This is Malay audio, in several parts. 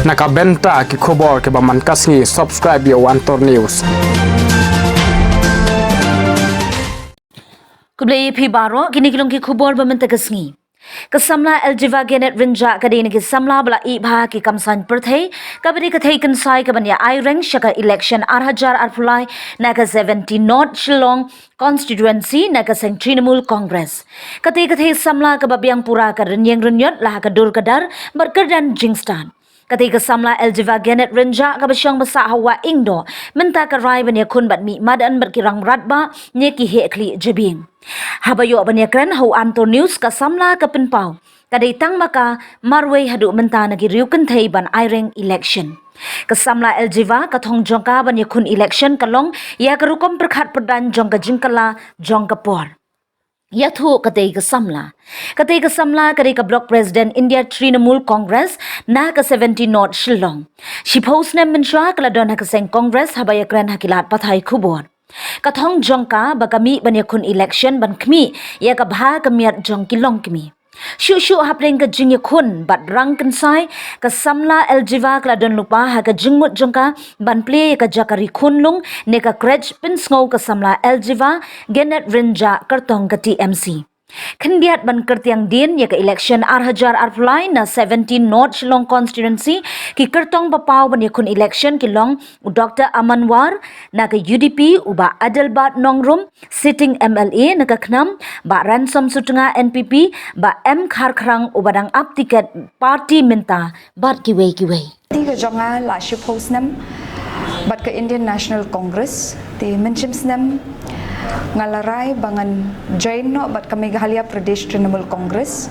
Nakabenta ki khobor ke baman kasngi subscribe yo Antor News. Kublai phi baro kini kilong ki khubor baman takasngi. Kasamla Aljiva Genet Rinja kadene ki samla bala I bha ki kamsan perthei kabari kathei kansai kabanya Ireng shaka election arhajar arpulai naga 70 North Shillong constituency naga seng Trinamool Congress. Kathei samla kababiang pura ka renyeng renyot lah ka dur kadar berkerdan jingstan. Ketika samla Aljiva Genet Rinja kabasyang basa hawa ingdo menta karai banya kun bat mi madan berkirang ratba nyeki hekli jebing. Habayo banya kren hau Antor News ka samla ka penpau kadai tang maka marway hadu menta nagi riukan thei ban Ireng election. Kasamla Aljiva kathong jongka banya kun election kalong ya karukom perkhat perdan jongka jingkala jongka por. Yathu katay kasamla kadai ka block president India Trinamool Congress na ka 70 North Shillong. Shipos na mensha kaladon ka seng Congress habaya kren hakilat pathay kubor. Kathong jongka bagami banyakun election ban kmi ya ka bha kamiat jong kilong kmi. Shu hapring ka jingya kun bat rang kansai ka samla Aljiva kaladon lupa ha ka jingmut jongka ban play ka jakari kunlung ne ka krej pinsngau ka samla Aljiva Genet Rinja kartong ka TMC. Kendiat ban kertiang din ya ka election arhajar arpulai na 17 North Shillong constituency ki kertong papau ban yakun election ki long Dr. Amanwar na ka UDP uba Adelbat Nongrum sitting MLA na ka knam ba ransom sutunga NPP ba M Kharkrang ubadang up ticket party minta bat kiwe. Tiga jonga la shipos nam bat ke Indian National Congress ti menchims nam ngalarai bangan join no bat ke Meghalaya Pradesh Trinamool Congress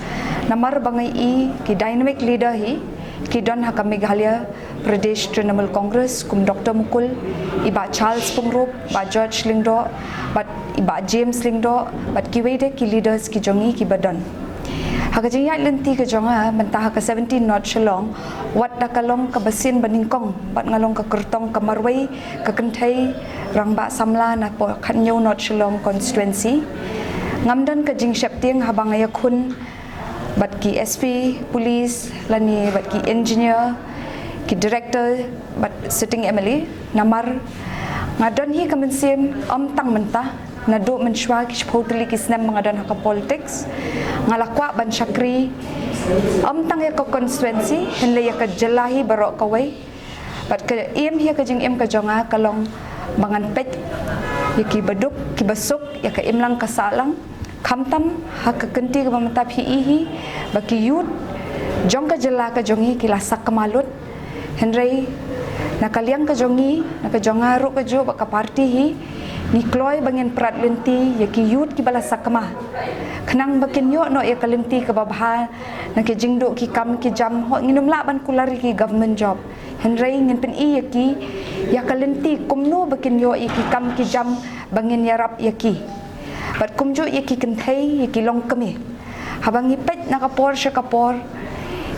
namar bangai I ki dynamic leader hi ki don ha ke Meghalaya Pradesh Trinamool Congress kum Dr. Mukul iba Charles Pungrop ba George Lingdo bat iba James Lingdo bat kiwede ki leaders ki jongi ki badon Hakajing yak lenti ke jonga mentah ke 17 North Shillong wat dakalong ke besin baningkong bat ngalong ke kertong ke marway ke kentai rangba samla na po khanyo North Shillong constituency ngamdan ke jing syapting habang ayakun bat ki SP police lani bat ki engineer ki director bat sitting MLA namar ngadon hi kemensim tang mentah nadu mensyua ki shpotli ki snam mengadan hak politics ngalakwa ban syakri tang ya ke constituency henle ya ke jelahi barok kawai bat ke im hi ke jing im ke jonga kalong bangan pet ya ki baduk ki basuk ya ke imlang kasalang kamtam hak ke kenti ke mamatap hi baki yut jong ke jela ke jongi ki lasak kemalut henrei nakaliang ke jongi nakajonga ru ke jo baka parti hi ni kloy bangin prat lenti ya ki yut ki bala sakma khnang bakin yo no ya kalenti ke babha na ki jingdo ki kam ki jam ho nginum la ban kulari ki government job henrei ngin pen I ya ki ya kalenti kumno bakin yo I ki kam ki jam bangin yarap ya ki bat kumjo ya ki kenthei ya ki long kami habang ipet nakapor sya kapor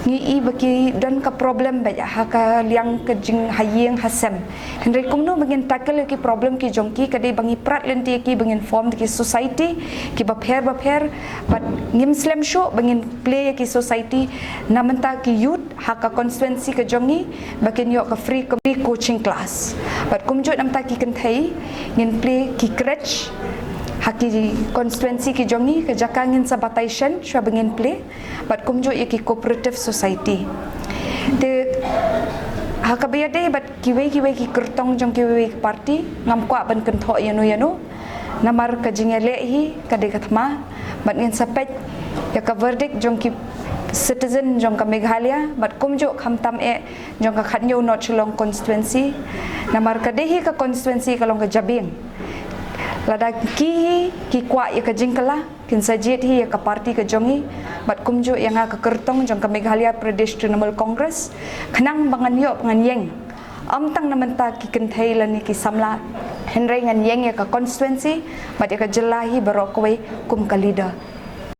ngi I baki dan ka problem ba ha ka liang ke jing hayeng hasem henry kumno bangin tackle ki problem ki jongki kadai bangi prat lenti ki bangin form ki society ki bapher but ngim slam show bangin play ki society namenta ki youth ha ka constituency ke jongi bakin yo ka free coaching class but kumjo namta ki kenthai ngin play ki crutch haki constituency ki jongi ke jakangin sabatation shwa bangin play but kumjo ki cooperative society de hakabaya de but kiwe ki kertong jong kiwe party ngam kwa ban kentho yano namar ka jingele hi kade kathma but ngin sapet ya ka verdict jong ki citizen jong ka Meghalaya but kumjo khamtam jong ka khanyo North Shillong constituency namar ka dehi ka constituency kalong ka Jabing lada ki kwa ya ka jingkala kin sajit hi ya ka parti ka jongi bat kumjo yang ka kertong jong ka Meghalaya Pradesh Trinamool Congress khnang bangan yo nganyeng tang namenta ki kenthai lani ki samla henrei nganyeng ya ka constituency bat ya ka jelahi barokwe kum ka leader